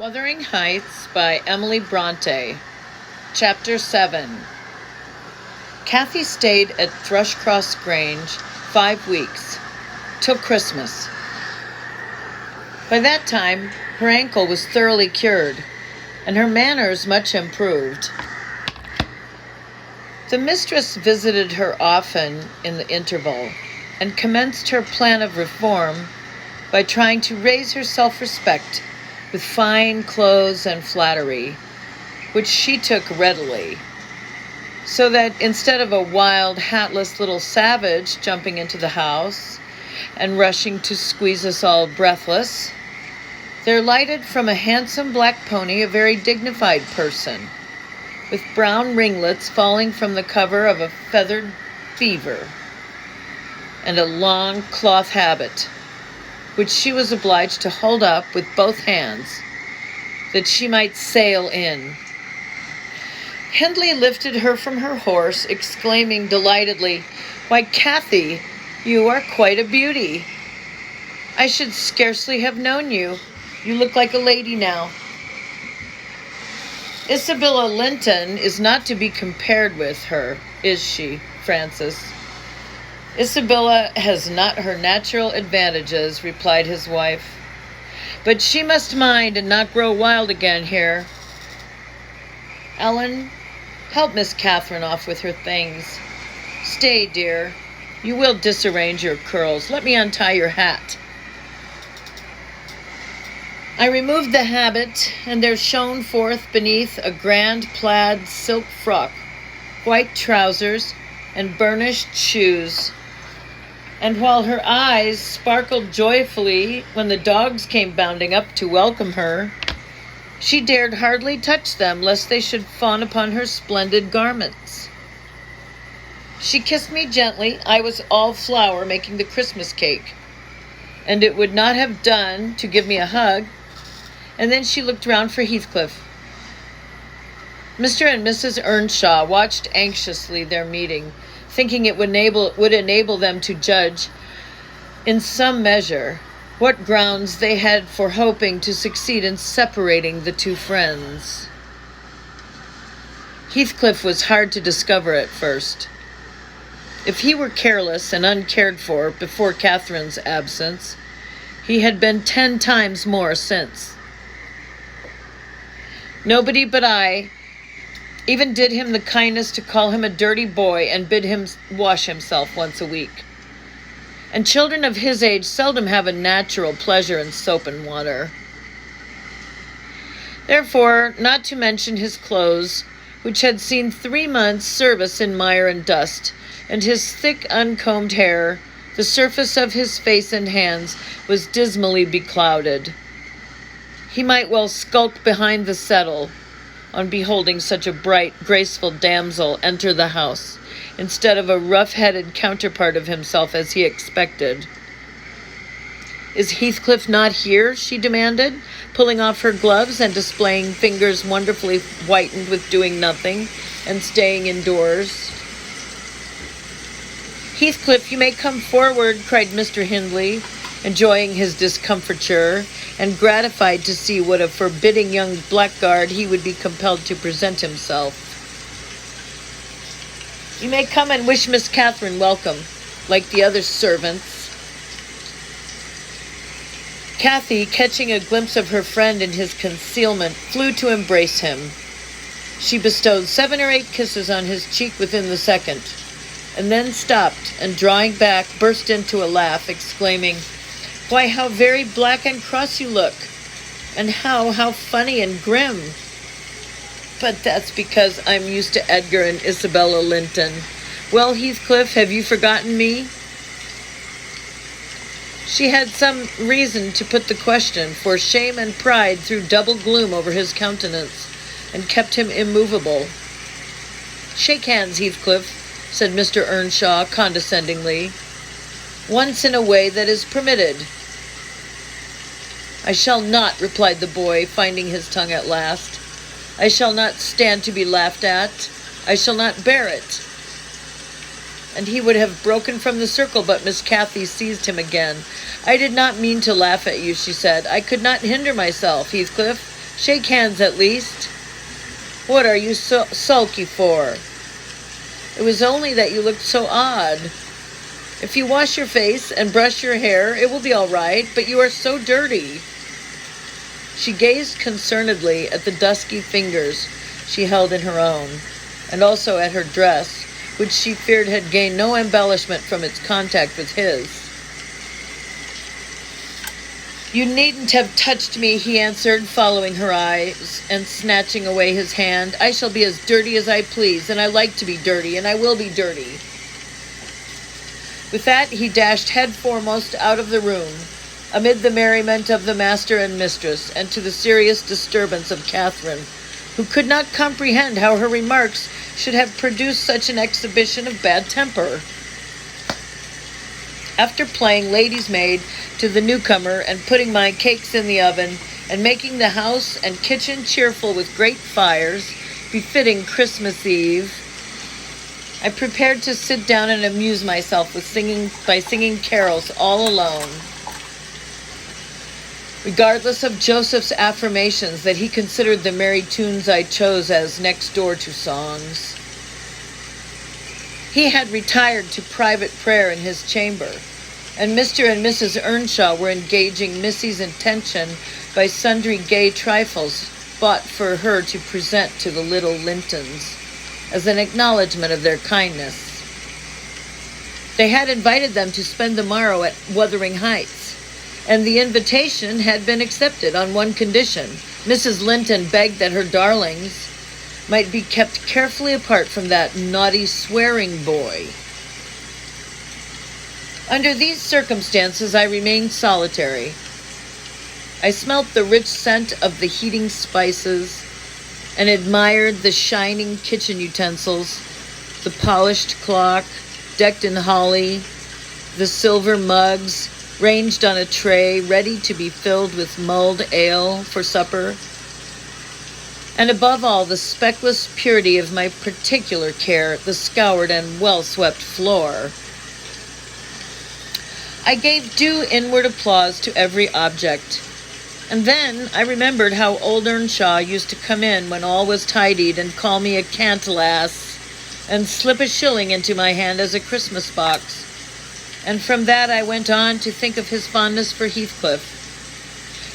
Wuthering Heights by Emily Bronte, Chapter 7. Kathy stayed at Thrushcross Grange 5 weeks, till Christmas. By that time, her ankle was thoroughly cured, and her manners much improved. The mistress visited her often in the interval, and commenced her plan of reform by trying to raise her self-respect with fine clothes and flattery, which she took readily, so that instead of a wild, hatless little savage jumping into the house and rushing to squeeze us all breathless, there lighted from a handsome black pony a very dignified person, with brown ringlets falling from the cover of a feathered beaver, and a long cloth habit, which she was obliged to hold up with both hands, that she might sail in. Hindley lifted her from her horse, exclaiming delightedly, "Why, Kathy, you are quite a beauty. I should scarcely have known you. You look like a lady now." "Isabella Linton is not to be compared with her, is she, Francis?" "Isabella has not her natural advantages," replied his wife. "But she must mind and not grow wild again here. Ellen, help Miss Catherine off with her things. Stay, dear. You will disarrange your curls. Let me untie your hat." I removed the habit, and there shone forth beneath a grand plaid silk frock, white trousers, and burnished shoes. And while her eyes sparkled joyfully when the dogs came bounding up to welcome her, she dared hardly touch them lest they should fawn upon her splendid garments. She kissed me gently. I was all flour making the Christmas cake, and it would not have done to give me a hug, and then she looked round for Heathcliff. Mr. and Mrs. Earnshaw watched anxiously their meeting, thinking it would enable them to judge, in some measure, what grounds they had for hoping to succeed in separating the two friends. Heathcliff was hard to discover at first. If he were careless and uncared for before Catherine's absence, he had been 10 times more since. Nobody but I even did him the kindness to call him a dirty boy and bid him wash himself once a week. And children of his age seldom have a natural pleasure in soap and water. Therefore, not to mention his clothes, which had seen 3 months' service in mire and dust, and his thick, uncombed hair, the surface of his face and hands was dismally beclouded. He might well skulk behind the settle on beholding such a bright, graceful damsel enter the house, instead of a rough-headed counterpart of himself as he expected. "Is Heathcliff not here?" she demanded, pulling off her gloves and displaying fingers wonderfully whitened with doing nothing and staying indoors. "Heathcliff, you may come forward," cried Mr. Hindley, enjoying his discomfiture, and gratified to see what a forbidding young blackguard he would be compelled to present himself. "You may come and wish Miss Catherine welcome, like the other servants." Kathy, catching a glimpse of her friend in his concealment, flew to embrace him. She bestowed 7 or 8 kisses on his cheek within the second, and then stopped, and drawing back, burst into a laugh, exclaiming, "Why, how very black and cross you look, and how funny and grim." "But that's because I'm used to Edgar and Isabella Linton. Well, Heathcliff, have you forgotten me?" She had some reason to put the question, for shame and pride threw double gloom over his countenance, and kept him immovable. "Shake hands, Heathcliff," said Mr. Earnshaw condescendingly, "once in a way that is permitted." "I shall not," replied the boy, finding his tongue at last. "I shall not stand to be laughed at. I shall not bear it." And he would have broken from the circle, but Miss Cathy seized him again. "I did not mean to laugh at you," she said. "I could not hinder myself, Heathcliff. Shake hands at least. What are you so sulky for? It was only that you looked so odd. If you wash your face and brush your hair, it will be all right, but you are so dirty. She gazed concernedly at the dusky fingers she held in her own, and also at her dress, which she feared had gained no embellishment from its contact with his. You needn't have touched me, he answered, following her eyes and snatching away his hand. I shall be as dirty as I please, and I like to be dirty, and I will be dirty. With that, he dashed head foremost out of the room, amid the merriment of the master and mistress, and to the serious disturbance of Catherine, who could not comprehend how her remarks should have produced such an exhibition of bad temper. After playing lady's maid to the newcomer and putting my cakes in the oven and making the house and kitchen cheerful with great fires, befitting Christmas Eve, I prepared to sit down and amuse myself with singing carols all alone. Regardless of Joseph's affirmations that he considered the merry tunes I chose as next door to songs. He had retired to private prayer in his chamber, and Mr. and Mrs. Earnshaw were engaging Missy's attention by sundry gay trifles bought for her to present to the little Lintons as an acknowledgment of their kindness. They had invited them to spend the morrow at Wuthering Heights, and the invitation had been accepted on one condition. Mrs. Linton begged that her darlings might be kept carefully apart from that naughty swearing boy. Under these circumstances, I remained solitary. I smelt the rich scent of the heating spices and admired the shining kitchen utensils, the polished clock decked in holly, the silver mugs ranged on a tray ready to be filled with mulled ale for supper, and above all, the speckless purity of my particular care, the scoured and well-swept floor. I gave due inward applause to every object, and then I remembered how old Earnshaw used to come in when all was tidied and call me a cant lass, and slip a shilling into my hand as a Christmas box, and from that I went on to think of his fondness for Heathcliff,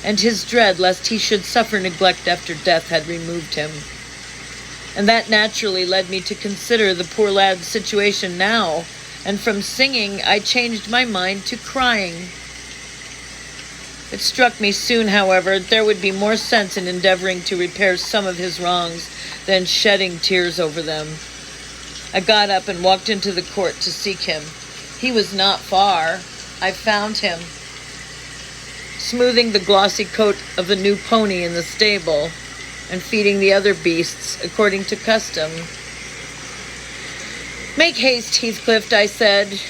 and his dread lest he should suffer neglect after death had removed him. And that naturally led me to consider the poor lad's situation now, and from singing I changed my mind to crying. It struck me soon, however, there would be more sense in endeavoring to repair some of his wrongs than shedding tears over them. I got up and walked into the court to seek him. He was not far. I found him, smoothing the glossy coat of the new pony in the stable, and feeding the other beasts according to custom. Make haste, Heathcliff, I said.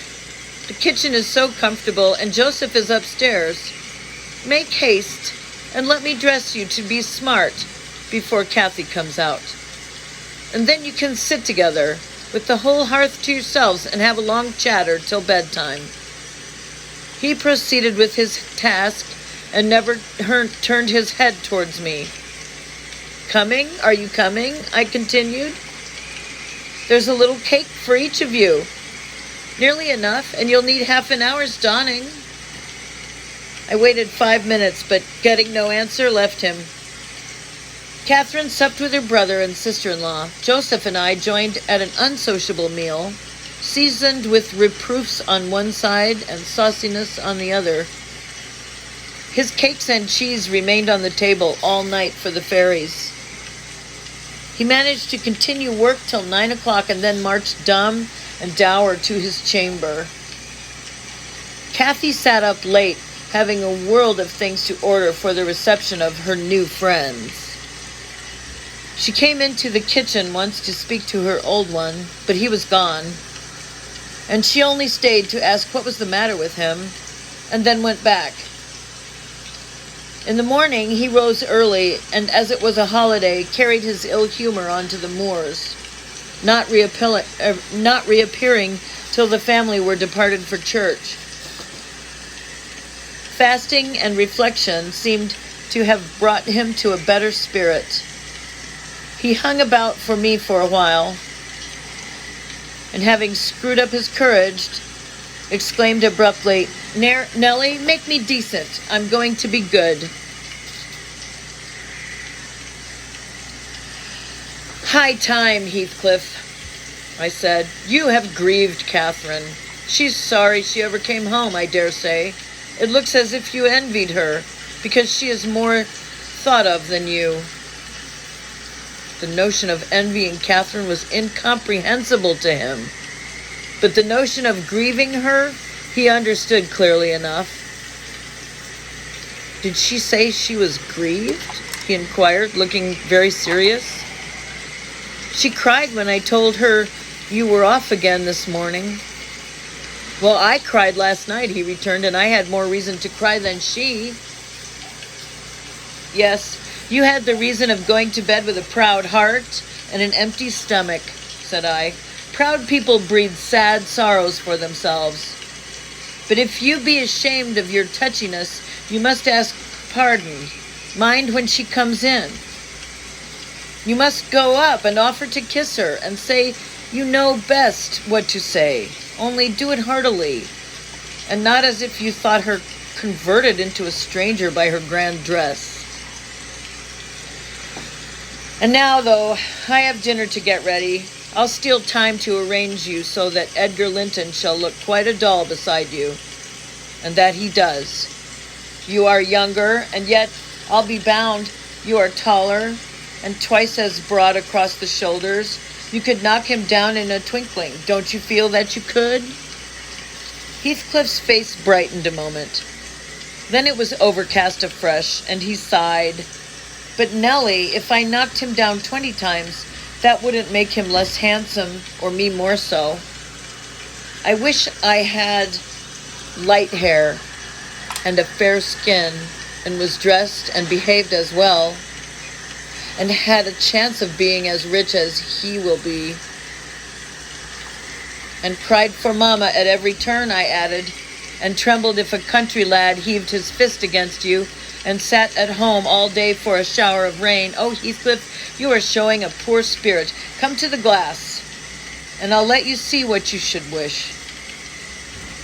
The kitchen is so comfortable, and Joseph is upstairs. Make haste, and let me dress you to be smart before Cathy comes out. And then you can sit together, with the whole hearth to yourselves, and have a long chatter till bedtime. He proceeded with his task, and never turned his head towards me. Coming? Are you coming? I continued. There's a little cake for each of you. Nearly enough, and you'll need half an hour's donning. I waited 5 minutes, but getting no answer, left him. Catherine supped with her brother and sister-in-law. Joseph and I joined at an unsociable meal, seasoned with reproofs on one side and sauciness on the other. His cakes and cheese remained on the table all night for the fairies. He managed to continue work till 9 o'clock and then marched dumb and dour to his chamber. Cathy sat up late, having a world of things to order for the reception of her new friends. She came into the kitchen once to speak to her old one, but he was gone, and she only stayed to ask what was the matter with him, and then went back. In the morning he rose early, and as it was a holiday, carried his ill humor onto the moors, not reappearing till the family were departed for church. Fasting and reflection seemed to have brought him to a better spirit. He hung about for me for a while, and having screwed up his courage, exclaimed abruptly, Nellie, make me decent. I'm going to be good. High time, Heathcliff, I said. You have grieved Catherine. She's sorry she ever came home, I dare say. It looks as if you envied her, because she is more thought of than you. The notion of envying Catherine was incomprehensible to him, but the notion of grieving her he understood clearly enough. Did she say she was grieved? He inquired, looking very serious. She cried when I told her you were off again this morning. Well, I cried last night, he returned, and I had more reason to cry than she. Yes, you had the reason of going to bed with a proud heart and an empty stomach, said I. Proud people breed sad sorrows for themselves. But if you be ashamed of your touchiness, you must ask pardon. Mind when she comes in. You must go up and offer to kiss her and say you know best what to say. Only do it heartily, and not as if you thought her converted into a stranger by her grand dress. And now, though, I have dinner to get ready. I'll steal time to arrange you so that Edgar Linton shall look quite a doll beside you, and that he does. You are younger, and yet I'll be bound you are taller and twice as broad across the shoulders. You could knock him down in a twinkling. Don't you feel that you could? Heathcliff's face brightened a moment. Then it was overcast afresh, and he sighed. But Nellie, if I knocked him down 20 times, that wouldn't make him less handsome, or me more so. I wish I had light hair and a fair skin, and was dressed and behaved as well, and had a chance of being as rich as he will be. And cried for Mama at every turn, I added, and trembled if a country lad heaved his fist against you and sat at home all day for a shower of rain. Oh, Heathcliff, you are showing a poor spirit. Come to the glass, and I'll let you see what you should wish.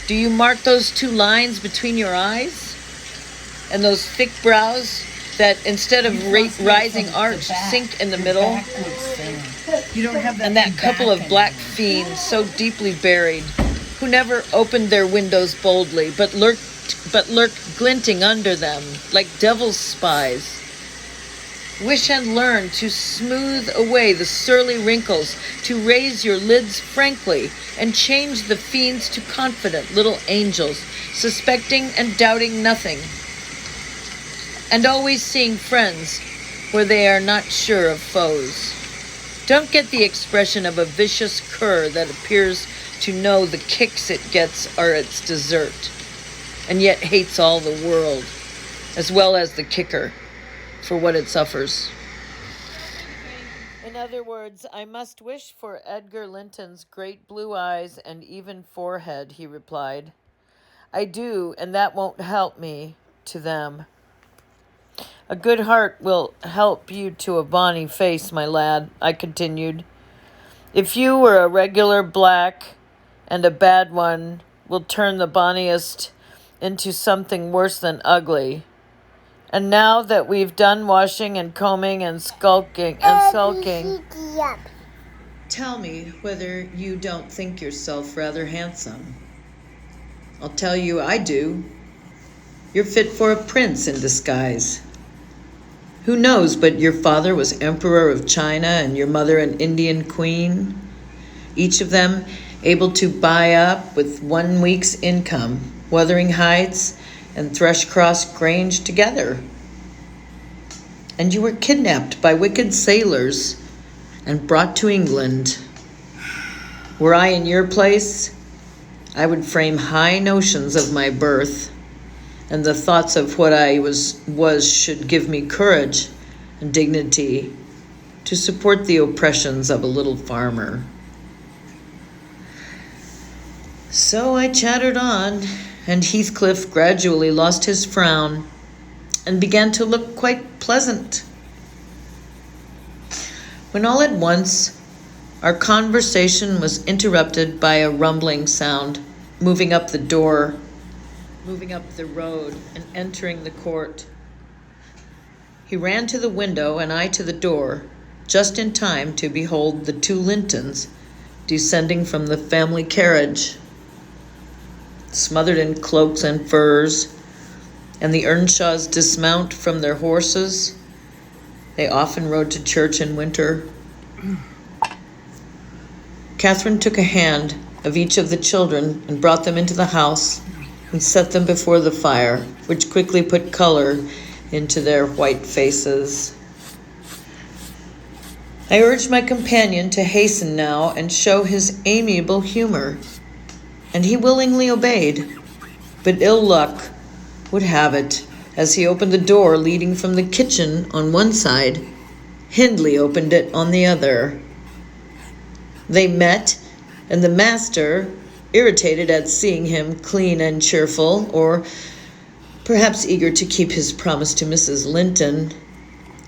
Do you mark those 2 lines between your eyes? And those thick brows that instead of rising arch sink in the middle? You don't have that. And that couple of black fiends so deeply buried, who never opened their windows boldly, but lurked glinting under them, like devil's spies. Wish and learn to smooth away the surly wrinkles, to raise your lids frankly, and change the fiends to confident little angels, suspecting and doubting nothing, and always seeing friends where they are not sure of foes. Don't get the expression of a vicious cur that appears to know the kicks it gets are its dessert, and yet hates all the world, as well as the kicker, for what it suffers. In other words, I must wish for Edgar Linton's great blue eyes and even forehead, he replied. I do, and that won't help me to them. A good heart will help you to a bonny face, my lad, I continued. If you were a regular black, and a bad one will turn the bonniest into something worse than ugly. And now that we've done washing and combing and sulking, tell me whether you don't think yourself rather handsome. I'll tell you I do. You're fit for a prince in disguise. Who knows but your father was emperor of China and your mother an Indian queen, each of them able to buy up with 1 week's income Wuthering Heights and Thrushcross Grange together. And you were kidnapped by wicked sailors and brought to England. Were I in your place, I would frame high notions of my birth, and the thoughts of what I was should give me courage and dignity to support the oppressions of a little farmer. So I chattered on, and Heathcliff gradually lost his frown and began to look quite pleasant. When all at once our conversation was interrupted by a rumbling sound, moving up the road, and entering the court. He ran to the window and I to the door, just in time to behold the two Lintons descending from the family carriage, smothered in cloaks and furs, and the Earnshaws dismount from their horses. They often rode to church in winter. Catherine took a hand of each of the children and brought them into the house and set them before the fire, which quickly put color into their white faces. I urged my companion to hasten now and show his amiable humor, and he willingly obeyed, but ill luck would have it, as he opened the door leading from the kitchen on one side, Hindley opened it on the other. They met, and the master, irritated at seeing him clean and cheerful, or perhaps eager to keep his promise to Mrs. Linton,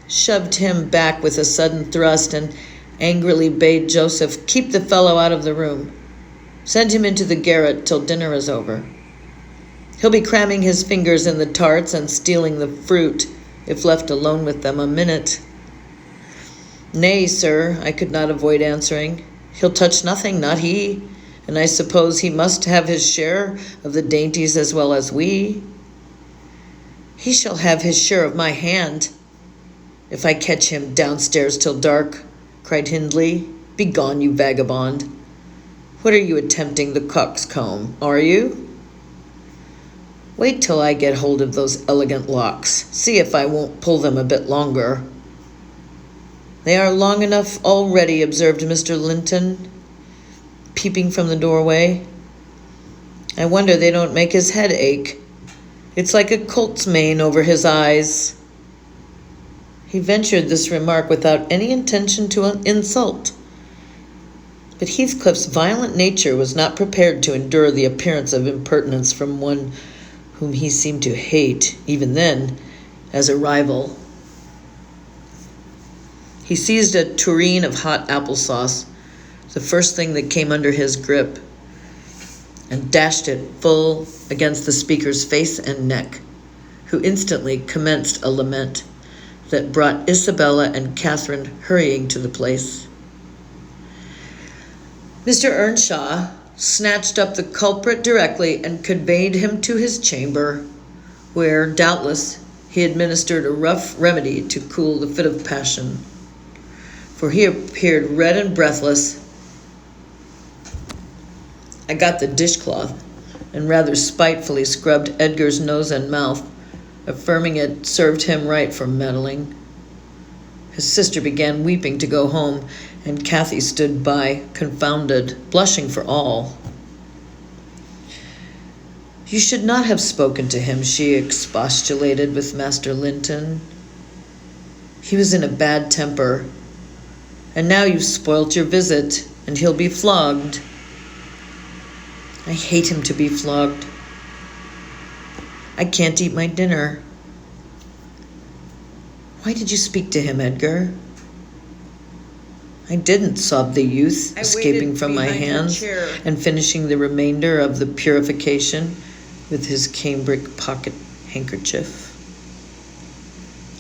shoved him back with a sudden thrust and angrily bade Joseph keep the fellow out of the room. Send him into the garret till dinner is over. He'll be cramming his fingers in the tarts and stealing the fruit, if left alone with them a minute. Nay, sir, I could not avoid answering. He'll touch nothing, not he, and I suppose he must have his share of the dainties as well as we. He shall have his share of my hand, if I catch him downstairs till dark, cried Hindley. Begone, you vagabond. What are you attempting the coxcomb, are you? Wait till I get hold of those elegant locks. See if I won't pull them a bit longer. They are long enough already, observed Mr. Linton, peeping from the doorway. I wonder they don't make his head ache. It's like a colt's mane over his eyes. He ventured this remark without any intention to insult. But Heathcliff's violent nature was not prepared to endure the appearance of impertinence from one whom he seemed to hate, even then, as a rival. He seized a tureen of hot applesauce, the first thing that came under his grip, and dashed it full against the speaker's face and neck, who instantly commenced a lament that brought Isabella and Catherine hurrying to the place. Mr. Earnshaw snatched up the culprit directly and conveyed him to his chamber, where, doubtless, he administered a rough remedy to cool the fit of passion, for he appeared red and breathless. I got the dishcloth and rather spitefully scrubbed Edgar's nose and mouth, affirming it served him right for meddling. His sister began weeping to go home, and Cathy stood by, confounded, blushing for all. You should not have spoken to him, she expostulated with Master Linton. He was in a bad temper, and now you've spoilt your visit, and he'll be flogged. I hate him to be flogged. I can't eat my dinner. Why did you speak to him, Edgar? I didn't, sobbed the youth, escaping from my hands and finishing the remainder of the purification with his cambric pocket handkerchief.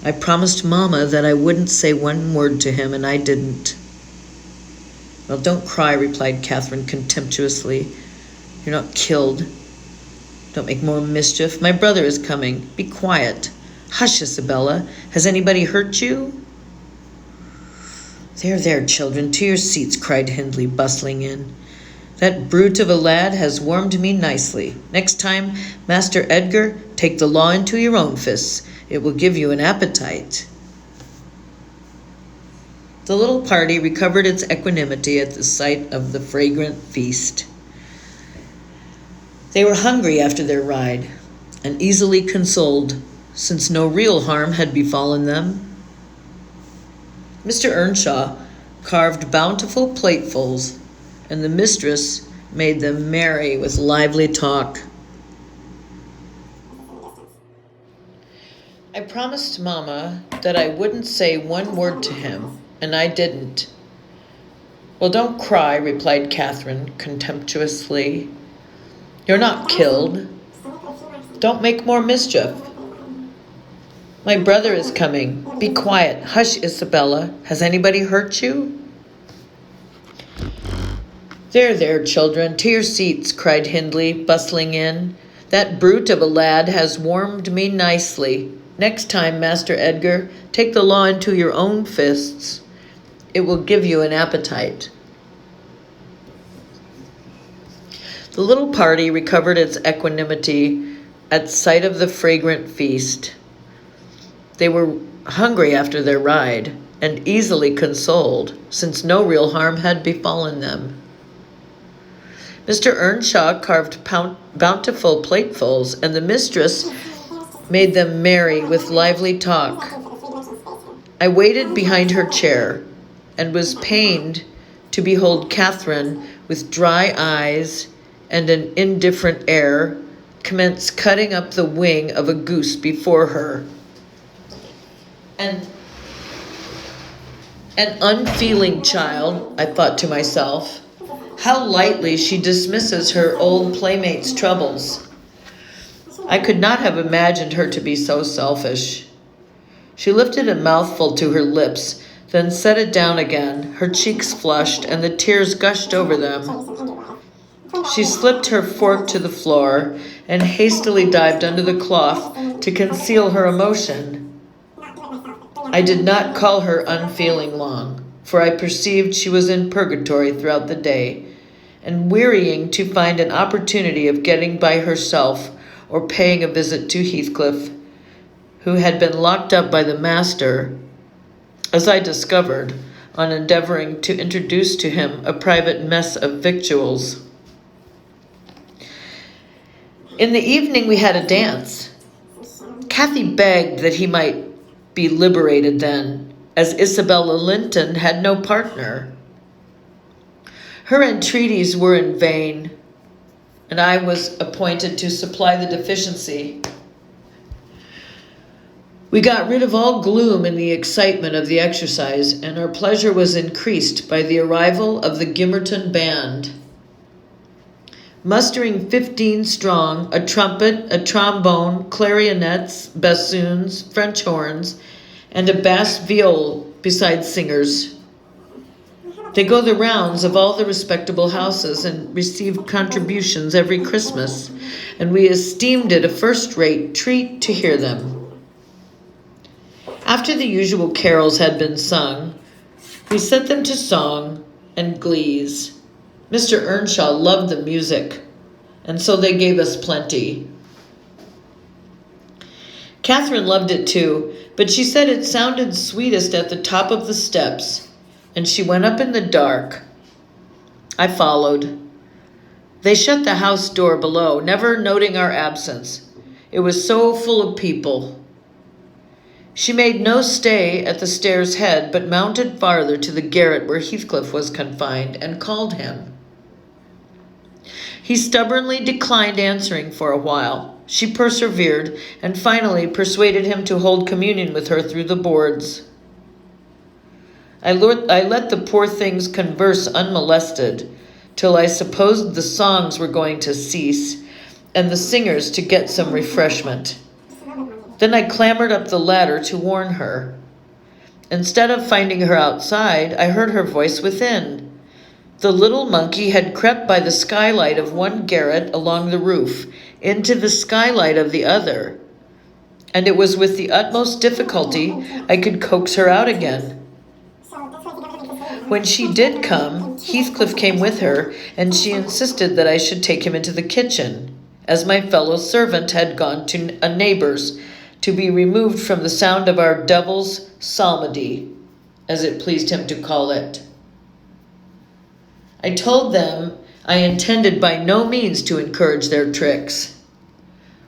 I promised Mama that I wouldn't say one word to him, and I didn't. Well, don't cry, replied Catherine contemptuously. You're not killed. Don't make more mischief. My brother is coming. Be quiet. Hush, Isabella. Has anybody hurt you? There, children, to your seats, cried Hindley, bustling in. That brute of a lad has warmed me nicely. Next time, Master Edgar, take the law into your own fists. It will give you an appetite. The little party recovered its equanimity at the sight of the fragrant feast. They were hungry after their ride, and easily consoled, since no real harm had befallen them. Mr. Earnshaw carved bountiful platefuls, and the mistress made them merry with lively talk. I promised Mama that I wouldn't say one word to him, and I didn't. Well, don't cry, replied Catherine contemptuously. You're not killed. Don't make more mischief. My brother is coming. Be quiet. Hush, Isabella. Has anybody hurt you? There, children, to your seats, cried Hindley, bustling in. That brute of a lad has warmed me nicely. Next time, Master Edgar, take the law into your own fists. It will give you an appetite. The little party recovered its equanimity at sight of the fragrant feast. They were hungry after their ride, and easily consoled, since no real harm had befallen them. Mr. Earnshaw carved bountiful platefuls, and the mistress made them merry with lively talk. I waited behind her chair, and was pained to behold Catherine with dry eyes and an indifferent air commence cutting up the wing of a goose before her. An unfeeling child, I thought to myself. How lightly she dismisses her old playmate's troubles. I could not have imagined her to be so selfish. She lifted a mouthful to her lips, then set it down again. Her cheeks flushed, and the tears gushed over them. She slipped her fork to the floor and hastily dived under the cloth to conceal her emotion. I did not call her unfeeling long, for I perceived she was in purgatory throughout the day, and wearying to find an opportunity of getting by herself or paying a visit to Heathcliff, who had been locked up by the master, as I discovered on endeavoring to introduce to him a private mess of victuals. In the evening we had a dance. Cathy begged that he might be liberated then, as Isabella Linton had no partner. Her entreaties were in vain, and I was appointed to supply the deficiency. We got rid of all gloom in the excitement of the exercise, and our pleasure was increased by the arrival of the Gimmerton band. Mustering 15 strong, a trumpet, a trombone, clarionets, bassoons, French horns, and a bass viol besides singers. They go the rounds of all the respectable houses and receive contributions every Christmas, and we esteemed it a first-rate treat to hear them. After the usual carols had been sung, we set them to song and glees. Mr. Earnshaw loved the music, and so they gave us plenty. Catherine loved it too, but she said it sounded sweetest at the top of the steps, and she went up in the dark. I followed. They shut the house door below, never noting our absence. It was so full of people. She made no stay at the stairs' head, but mounted farther to the garret where Heathcliff was confined, and called him. He stubbornly declined answering for a while. She persevered, and finally persuaded him to hold communion with her through the boards. I let the poor things converse unmolested, till I supposed the songs were going to cease, and the singers to get some refreshment. Then I clambered up the ladder to warn her. Instead of finding her outside, I heard her voice within. The little monkey had crept by the skylight of one garret along the roof into the skylight of the other, and it was with the utmost difficulty I could coax her out again. When she did come, Heathcliff came with her, and she insisted that I should take him into the kitchen, as my fellow servant had gone to a neighbor's to be removed from the sound of our devil's psalmody, as it pleased him to call it. I told them I intended by no means to encourage their tricks,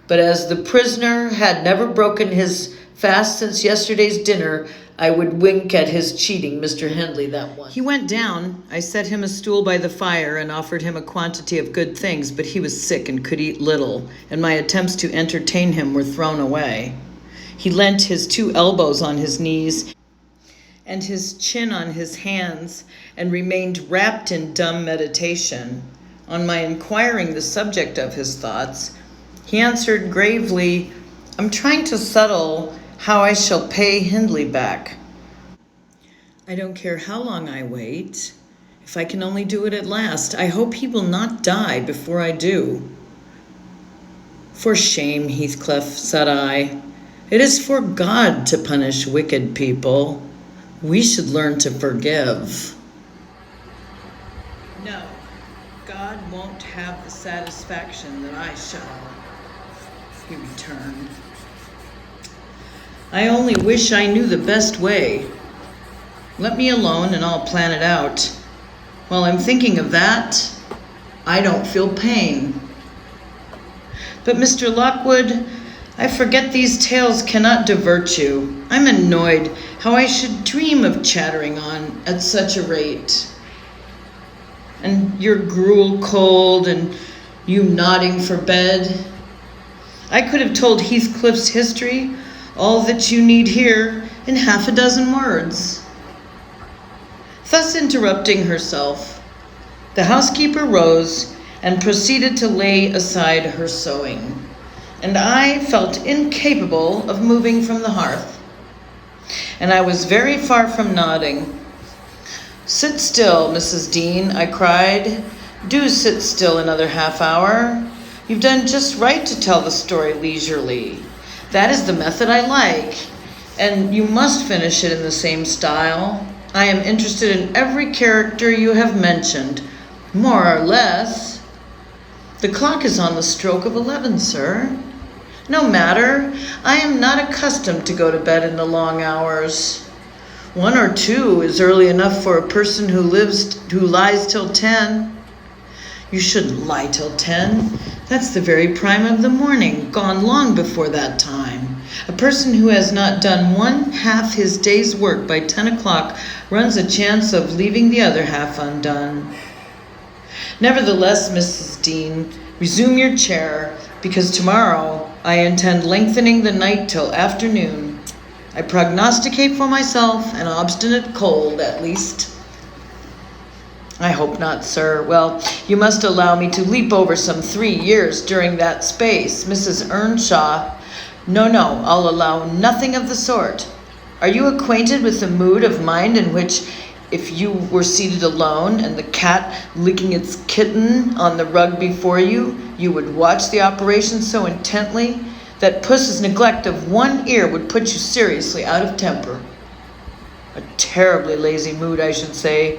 but as the prisoner had never broken his fast since yesterday's dinner, I would wink at his cheating Mr. Hindley that once. He went down. I set him a stool by the fire and offered him a quantity of good things, but he was sick and could eat little, and my attempts to entertain him were thrown away. He leant his 2 elbows on his knees and his chin on his hands and remained wrapped in dumb meditation. On my inquiring the subject of his thoughts, he answered gravely, "I'm trying to settle how I shall pay Hindley back. I don't care how long I wait, if I can only do it at last. I hope he will not die before I do." "For shame, Heathcliff," said I. "It is for God to punish wicked people. We should learn to forgive." "No, God won't have the satisfaction that I shall," he returned. "I only wish I knew the best way. Let me alone and I'll plan it out. While I'm thinking of that, I don't feel pain." "But Mr. Lockwood, I forget these tales cannot divert you. I'm annoyed how I should dream of chattering on at such a rate. And your gruel cold and you nodding for bed. I could have told Heathcliff's history, all that you need hear, in 6 words." Thus interrupting herself, the housekeeper rose and proceeded to lay aside her sewing, and I felt incapable of moving from the hearth. And I was very far from nodding. "Sit still, Mrs. Dean," I cried. "Do sit still another half hour. You've done just right to tell the story leisurely. That is the method I like, and you must finish it in the same style. I am interested in every character you have mentioned, more or less." "The clock is on the stroke of 11, sir." "No matter. I am not accustomed to go to bed in the long hours. 1 or 2 is early enough for a person who lies till 10. "You shouldn't lie till 10. That's the very prime of the morning, gone long before that time. A person who has not done 1/2 his day's work by 10 o'clock runs a chance of leaving the other half undone. Nevertheless, Mrs. Dean, resume your chair, because tomorrow I intend lengthening the night till afternoon. I prognosticate for myself an obstinate cold, at least." "I hope not, sir. Well, you must allow me to leap over some 3 years during that space. Mrs. Earnshaw—" No, I'll allow nothing of the sort. Are you acquainted with the mood of mind in which, if you were seated alone and the cat licking its kitten on the rug before you, you would watch the operation so intently that puss's neglect of one ear would put you seriously out of temper? A terribly lazy mood, I should say.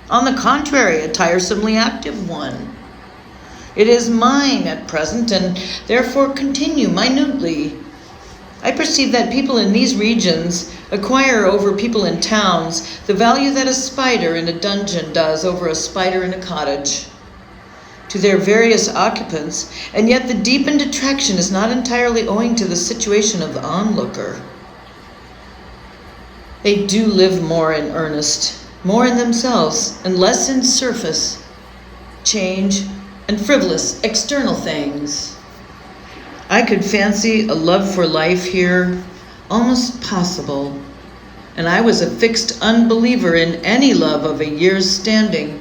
On the contrary, a tiresomely active one. It is mine at present, and therefore continue minutely. I perceive that people in these regions acquire over people in towns the value that a spider in a dungeon does over a spider in a cottage, to their various occupants, and yet the deepened attraction is not entirely owing to the situation of the onlooker. They do live more in earnest, more in themselves, and less in surface, change, and frivolous external things. I could fancy a love for life here almost possible, and I was a fixed unbeliever in any love of a year's standing.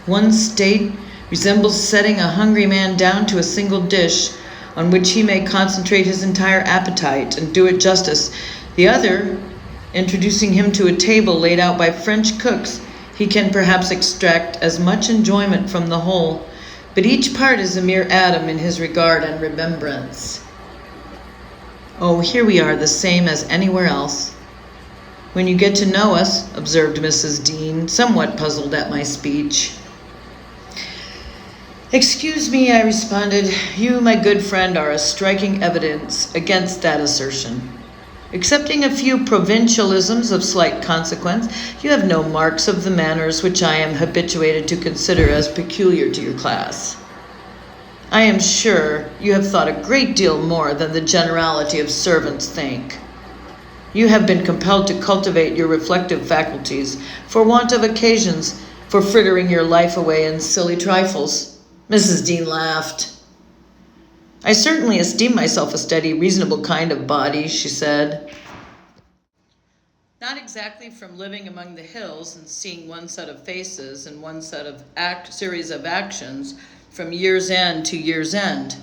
One state resembles setting a hungry man down to a single dish on which he may concentrate his entire appetite and do it justice. The other, introducing him to a table laid out by French cooks, he can perhaps extract as much enjoyment from the whole, but each part is a mere atom in his regard and remembrance. Oh, here we are the same as anywhere else. When you get to know us," observed Mrs. Dean, somewhat puzzled at my speech. "Excuse me," I responded. "You, my good friend, are a striking evidence against that assertion. Excepting a few provincialisms of slight consequence, you have no marks of the manners which I am habituated to consider as peculiar to your class. I am sure you have thought a great deal more than the generality of servants think. You have been compelled to cultivate your reflective faculties for want of occasions for frittering your life away in silly trifles." Mrs. Dean laughed. I certainly esteem myself a steady, reasonable kind of body, she said. Not exactly from living among the hills and seeing one set of faces and one set of series of actions from year's end to year's end.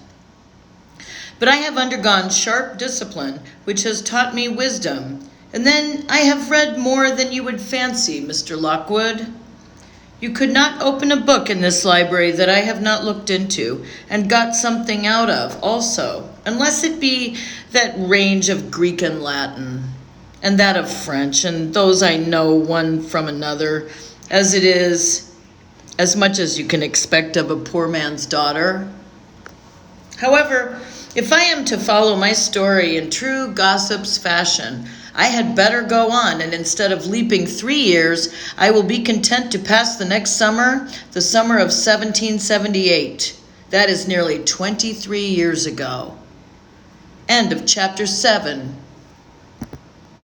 But I have undergone sharp discipline, which has taught me wisdom. And then I have read more than you would fancy, Mr. Lockwood. You could not open a book in this library that I have not looked into and got something out of also, unless it be that range of Greek and Latin, and that of French, and those I know one from another, as it is as much as you can expect of a poor man's daughter. However, if I am to follow my story in true gossip's fashion, I had better go on, and instead of leaping 3 years, I will be content to pass the next summer, the summer of 1778. That is nearly 23 years ago. End of chapter 7.